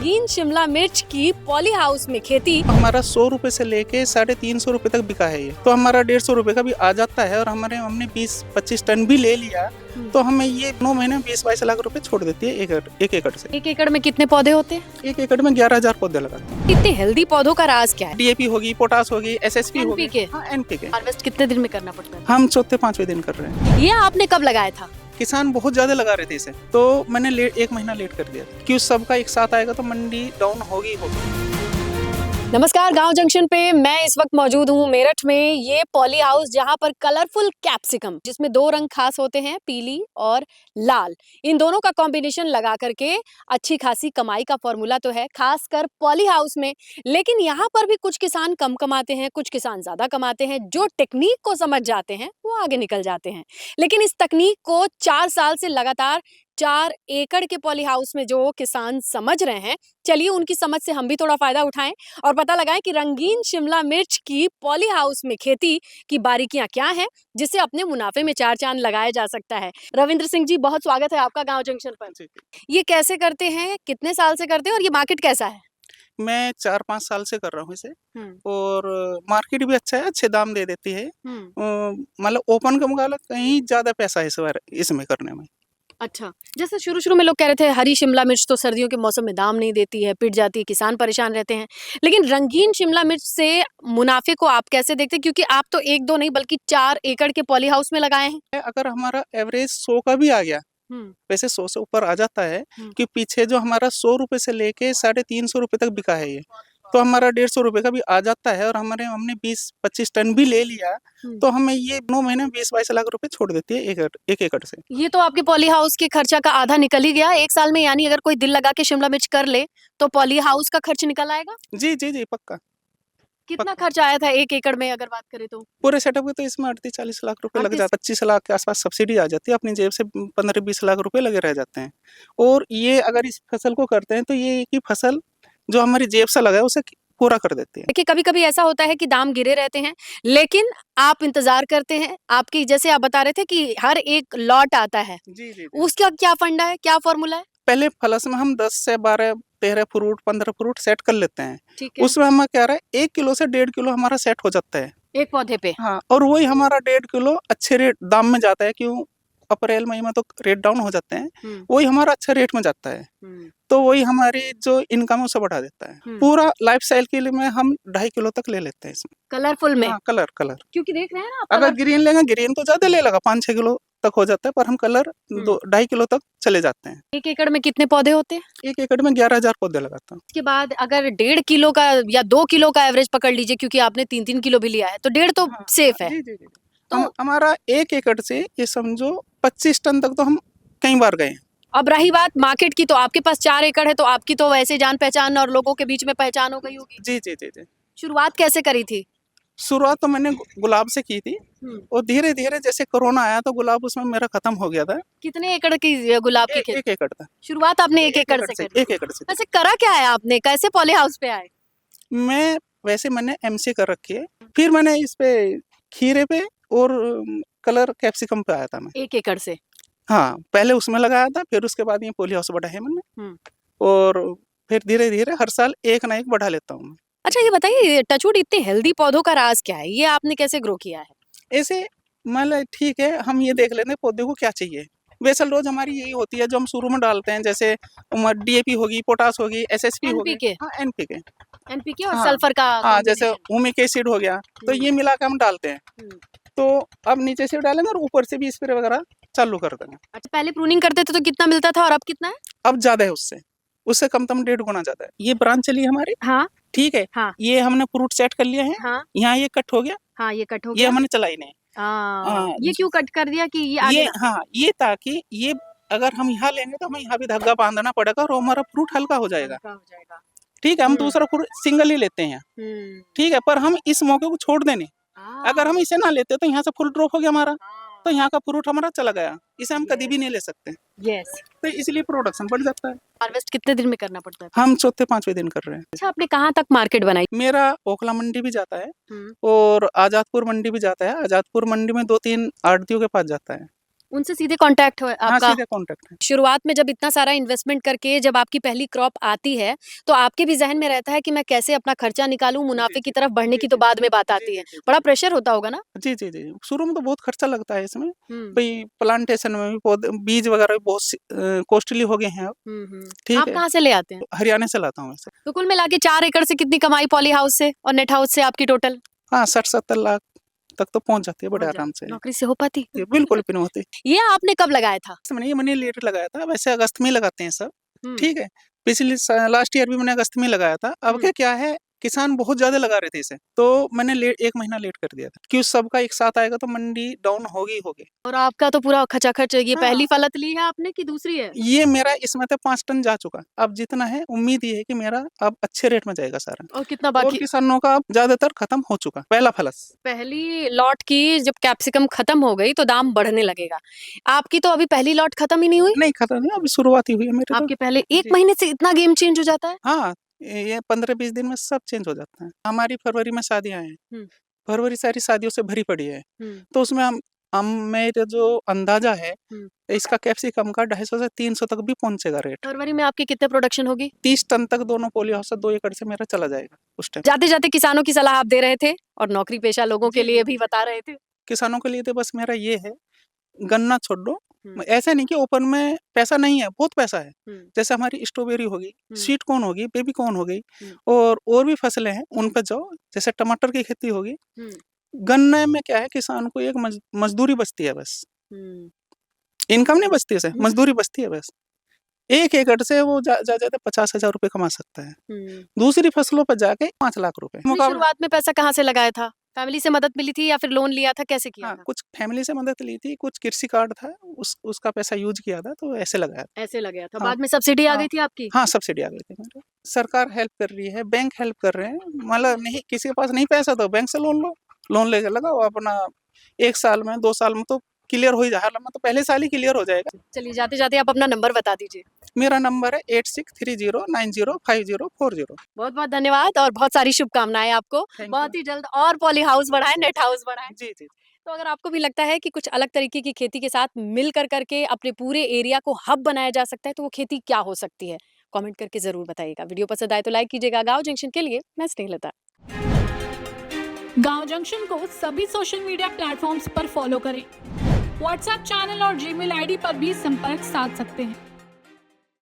रंगीन शिमला मिर्च की पॉली हाउस में खेती। हमारा 100 रुपए से लेके 350 रुपए तक बिका है ये, तो हमारा 150 रुपए का भी आ जाता है और हमने 20-25 टन भी ले लिया तो हमें ये 9 महीने 20-22 लाख रुपए छोड़ देती है एक एकड़ से। एक एकड़ में कितने पौधे होते हैं? एक एकड़ में 11,000 पौधे लगाते हैं। इतने हेल्दी पौधों का राज क्या है? डीएपी होगी, पोटास होगी, एसएसपी होगी, एनपीके। हार्वेस्ट कितने दिन में करना पड़ता है? हम चौथे 5वें दिन कर रहे हैं। ये आपने कब लगाया था? किसान बहुत ज्यादा लगा रहे थे इसे, तो मैंने 1 महीना लेट कर दिया क्यों सबका एक साथ आएगा तो मंडी डाउन होगी। नमस्कार, गांव जंक्शन पे मैं इस वक्त मौजूद हूँ मेरठ में। ये पॉली हाउस जहाँ पर कलरफुल कैप्सिकम, जिसमें 2 रंग खास होते हैं, पीली और लाल, इन दोनों का कॉम्बिनेशन लगा करके अच्छी खासी कमाई का फॉर्मूला तो है, खासकर पॉली हाउस में। लेकिन यहाँ पर भी कुछ किसान कम कमाते हैं, कुछ किसान ज्यादा कमाते हैं। जो टेक्निक को समझ जाते हैं वो आगे निकल जाते हैं। लेकिन इस तकनीक को 4 साल से लगातार 4 एकड़ के पॉली हाउस में जो किसान समझ रहे हैं, चलिए उनकी समझ से हम भी थोड़ा फायदा उठाएं और पता लगाएं कि रंगीन शिमला मिर्च की पॉली हाउस में खेती की बारीकियां क्या हैं, जिससे अपने मुनाफे में 4 चांद लगाया जा सकता है। रविंद्र सिंह जी, बहुत स्वागत है आपका गांव जंक्शन पर। ये कैसे करते हैं, कितने साल से करते हैं और ये मार्केट कैसा है? मैं 4-5 साल से कर रहा हूँ इसे और मार्केट भी अच्छा है, अच्छे दाम दे देती है। मतलब ओपन का मुकाबला कहीं ज्यादा पैसा है इस बार इसमें करने में। अच्छा, जैसे शुरू में लोग कह रहे थे हरी शिमला मिर्च तो सर्दियों के मौसम में दाम नहीं देती है, पिट जाती है, किसान परेशान रहते हैं। लेकिन रंगीन शिमला मिर्च से मुनाफे को आप कैसे देखते हैं? क्योंकि आप तो 1-2 नहीं बल्कि 4 एकड़ के पॉली हाउस में लगाए हैं। अगर हमारा एवरेज 100 का भी आ गया, वैसे 100 से ऊपर आ जाता है कि पीछे जो हमारा 100 रुपए से लेके 350 रुपए तक बिका है ये, तो हमारा 150 रुपए का भी आ जाता है और हमने 20-25 टन भी ले लिया तो हमें ये 9 महीने 20-22 लाख रुपए छोड़ देती है एक एकड़ से। ये तो आपके पॉली हाउस के खर्चा का आधा निकल ही गया 1 साल में। यानी अगर कोई दिल लगा के शिमला मिर्च कर ले तो पॉली हाउस का खर्च निकल आएगा? जी पक्का। कितना खर्चा आया था 1 एकड़ में अगर बात करें तो? पूरे सेटअप में तो इसमें 38-40 लाख रुपए लग जाते हैं। 25 लाख के आसपास सब्सिडी आ जाती है, अपनी जेब से 15-20 लाख रुपए लगे रह जाते हैं। और ये अगर इस फसल को करते हैं तो ये एक ही फसल जो हमारी जेब से लगा है उसे पूरा कर देती है। देखिए, कभी-कभी ऐसा होता है कि दाम गिरे रहते हैं, लेकिन आप इंतजार करते हैं। आपकी जैसे आप बता रहे थे कि हर एक लॉट आता है, जी। उसका क्या फंडा है, क्या फॉर्मूला है? पहले फलस में हम 10 से 12, 13 फ्रूट, 15 फ्रूट सेट कर लेते हैं। ठीक है। उसमें हमें क्या रहा है 1 किलो से 1.5 किलो हमारा सेट हो जाता है एक पौधे पे। हाँ, और वही हमारा 1.5 किलो अच्छे रेट दाम में जाता है। क्यों? अप्रैल मई में तो रेट डाउन हो जाते हैं, वही हमारा अच्छा रेट में जाता है, तो वही हमारी जो इनकम है उसे बढ़ा देता है। पूरा लाइफ साइकिल में हम 2.5 किलो तक ले लेते हैं इसमें। कलरफुल में? हाँ, कलर क्योंकि देख रहे हैं ना आप, अगर ग्रीन लेंगे ग्रीन तो ज्यादा ले लगा 5-6 किलो तक हो जाता है, पर हम कलर 2.5 किलो तक चले जाते हैं। 1 एकड़ में कितने पौधे होते हैं? 1 एकड़ में 11,000 पौधे लगाता हूँ। उसके बाद अगर 1.5 किलो का या 2 किलो का एवरेज पकड़ लीजिए, क्योंकि आपने 3-3 किलो भी लिया है, तो 1.5 तो सेफ है। जी। तो हमारा 1 एकड़ से ये समझो 25 टन तक तो हम कई बार गए। अब रही बात मार्केट की, तो आपके पास 4 एकड़ है, तो आपकी तो वैसे जान पहचान और लोगों के बीच में पहचान हो गई होगी। जी। शुरुआत कैसे करी थी? शुरुआत तो मैंने गुलाब से की थी और धीरे धीरे जैसे कोरोना आया तो गुलाब उसमें मेरा खत्म हो गया था। कितने एकड़ की गुलाब की खेती? 1 एकड़ था। शुरुआत आपने 1 एकड़ से करी? 1 एकड़ से। वैसे करा क्या है आपने, कैसे पॉली हाउस पे आए? मैंने एमसी कर रखी है, फिर मैंने इस पे खीरे पे और कलर कैप्सिकम पे आया था मैं 1 एकड़ से। हाँ, पहले उसमें लगाया था, फिर उसके बाद ये पॉली हाउस बढ़ा है मैंने और फिर धीरे धीरे हर साल एक ना एक बढ़ा लेता हूँ। अच्छा, ये बताइए टचवुड इतने हेल्दी पौधों का राज क्या है? ये आपने कैसे ग्रो किया है? ऐसे मतलब ठीक है, हम ये देख लेते हैं पौधे को क्या चाहिए। बेसल रोज हमारी यही होती है जो हम शुरू में डालते हैं, जैसे डीएपी होगी, पोटास होगी, एसएसपी होगी, एनपीके और सल्फर का। हाँ, जैसे ह्यूमिक एसिड हो गया, तो ये मिला के हम डालते हैं। तो अब नीचे से डालेंगे और ऊपर से भी स्प्रे वगैरह चालू कर देंगे। अच्छा, पहले प्रूनिंग करते थे तो कितना मिलता था और अब कितना है? अब ज्यादा है, उससे कम 1.5 गुना ज्यादा है। ये ब्रांच चली हमारी। हाँ, ठीक है। हाँ। ये हमने फ्रूट सेट कर लिया है। हाँ। यहाँ ये कट हो गया। हाँ, ये कट हो गया। ये हमने चलाई नहीं। ये क्यों कट कर दिया कि ये आगे ये ताकि ये अगर हम यहाँ लेंगे तो हमें यहाँ भी धागा बांधना पड़ेगा और हमारा फ्रूट हल्का हो जाएगा। ठीक है, हम दूसरा फ्रूट सिंगल ही लेते हैं। ठीक है, पर हम इस मौके को छोड़ देने, अगर हम इसे ना लेते तो यहाँ से फुल ड्रॉप हो गया हमारा, तो यहाँ का फ्रूट हमारा चला गया, इसे हम कभी भी नहीं ले सकते। तो इसलिए प्रोडक्शन बढ़ जाता है। हार्वेस्ट कितने दिन में करना पड़ता है? हम चौथे 5वें दिन कर रहे हैं। अच्छा, आपने कहाँ तक मार्केट बनाई? मेरा ओखला मंडी भी जाता है और आजादपुर मंडी भी जाता है। आजादपुर मंडी में 2-3 आड़तियों के पास जाता है। उनसे सीधे कांटेक्ट है हाँ, आपका? सीधे कॉन्टेक्ट है। शुरुआत में जब इतना सारा इन्वेस्टमेंट करके जब आपकी पहली क्रॉप आती है, तो आपके भी ज़हन में रहता है कि मैं कैसे अपना खर्चा निकालूँ, जी, मुनाफ़े की जी, तरफ बढ़ने जी, की तो जी, बाद में बात जी, आती जी, है। जी, बड़ा जी। प्रेशर होता होगा ना? जी, जी, जी। शुरू में तो बहुत खर्चा लगता है इसमें। हुँ। भई प्लांटेशन में भी पौधे बीज वगैरह भी बहुत कॉस्टली हो गए हैं अब, ठीक आप है? कहाँ से ले आते हैं? हरियाणा से लाता हूँ वैसे। तो कुल मिला के 4 एकड़ से कितनी कमाई पॉली हाउस से और नेट हाउस से आपकी टोटल? हाँ, 60-70 लाख तक तो पहुँच जाती है बड़े पहुँच आराम जाती से। है। नौकरी से हो पाती? जी, बिल्कुल भी नहीं होती। ये आपने कब लगाया था? मैंने ये मनी लेटर लगाया था, वैसे अगस्त में ही लगाते हैं सब, हुँ, ठीक है? पिछले लास्ट ईयर भी मैंने अगस्त में लगाया था। अब हुँ। क्या है, किसान बहुत ज़्यादा लगा रहे थे इसे, तो मैंने 1 महीना लेट कर दिया था कि उस सबका एक साथ आएगा तो मंडी डाउन होगी ही होगी। और आपका तो पूरा खचाखच ये हाँ, पहली फलत ली है आपने कि दूसरी है? ये मेरा इसमें तो 5 टन जा चुका। अब जितना है उम्मीद ये है कि मेरा अब अच्छे रेट में जाएगा सारा। और कितना और बाकी? किसानों का अब ज़्यादातर खत्म हो चुका, पहला फलस। पहली लॉट की जब कैप्सिकम खत्म हो गई तो दाम बढ़ने लगेगा। आपकी तो अभी पहली लॉट खत्म ही नहीं हुई? नहीं खत्म नहीं, अभी शुरुआत ही हुई है मेरे तो। आपके पहले 1 जी। महीने से इतना गेम चेंज हो जाता है? हाँ, ये 15-20 दिन में सब चेंज हो जाता है। हमारी फरवरी में शादियाँ हैं। हुँ, फरवरी सारी शादियों से भरी पड़ी है। हुँ, तो उसमें हम मेरा जो अंदाज़ा है, हुँ। इसका कैप्सिकम का 250 से 300 तक भी पहुँचेगा रेट। फरवरी में आपकी कितने प्रोडक्शन होगी? 30 टन तक दोनों पॉली हाउस से 2 एकड़ से मेरा चला जाएगा उस टाइम। जाते-जाते किसानों की सलाह आप दे रहे थे और नौकरी पेशा लोगों के जी, लिए जी, भी जी। बता रहे थे। किसानों के लिए तो बस मेरा ये है, गन्ना छोड़ दो। हुँ, ऐसा नहीं कि ओपन में पैसा नहीं है, बहुत पैसा है। हुँ, जैसे हमारी स्ट्रॉबेरी हो गई, हुँ, स्वीट कॉर्न हो गई, बेबी कॉर्न हो गई हुँ, और भी फसलें हैं, उन पे जाओ। जैसे टमाटर की खेती होगी। हुँ, गन्ने में क्या है, किसान को एक मज़दूरी बचती है बस। हुँ, इनकम नहीं बचती है, हुँ, मज़दूरी बचती है बस। 1 एकड़ से वो ज़्यादा 50,000 रुपए कमा सकता है। हुँ। दूसरी फसलों पे जाके 5 लाख रुपए आपने मुकाबला। शुरुआत में पैसा कहाँ से लगाया था? फैमिली से मदद मिली थी या फिर लोन लिया था? कैसे किया हाँ, था? कुछ फैमिली से मदद ली थी, कुछ कृषि कार्ड था, उसका पैसा यूज़ किया था, तो ऐसे लगाया था। ऐसे लगाया था। हाँ, बाद में सब्सिडी आ हाँ, गई थी आपकी? हाँ, सब्सिडी आ गई थी मेरे। सरकार हेल्प कर रही है, बैंक हेल्प कर रहे हैं, मतलब नहीं किसी के पास नहीं पैसा तो बैंक से लोन लो, लोन लेके लगाओ अपना। 1 साल में, 2 साल में तो क्लियर हो ही जा में तो पहले साल ही क्लियर हो जाएगा। चलिए जाते-जाते आप अपना नंबर बता दीजिए। मेरा नंबर है 8630905040। बहुत-बहुत धन्यवाद और बहुत सारी शुभकामनाएँ आपको। Thank you. बहुत ही जल्द और पॉली हाउस बढ़ाएँ, नेट हाउस बढ़ाएँ। जी, जी। तो अगर आपको भी लगता है कि कुछ अलग तरीके की खेती के साथ मिल कर करके अपने पूरे एरिया को हब बनाया जा सकता है, तो वो खेती क्या हो सकती है? कमेंट करके ज़रूर बताइएगा। वीडियो पसंद आए तो लाइक कीजिएगा। गाँव जंक्शन के लिए मैं स्नेहलता। गांव जंक्शन को सभी सोशल मीडिया प्लेटफॉर्म्स पर फॉलो करें। व्हाट्सएप चैनल और जीमेल आईडी पर भी संपर्क साध सकते हैं।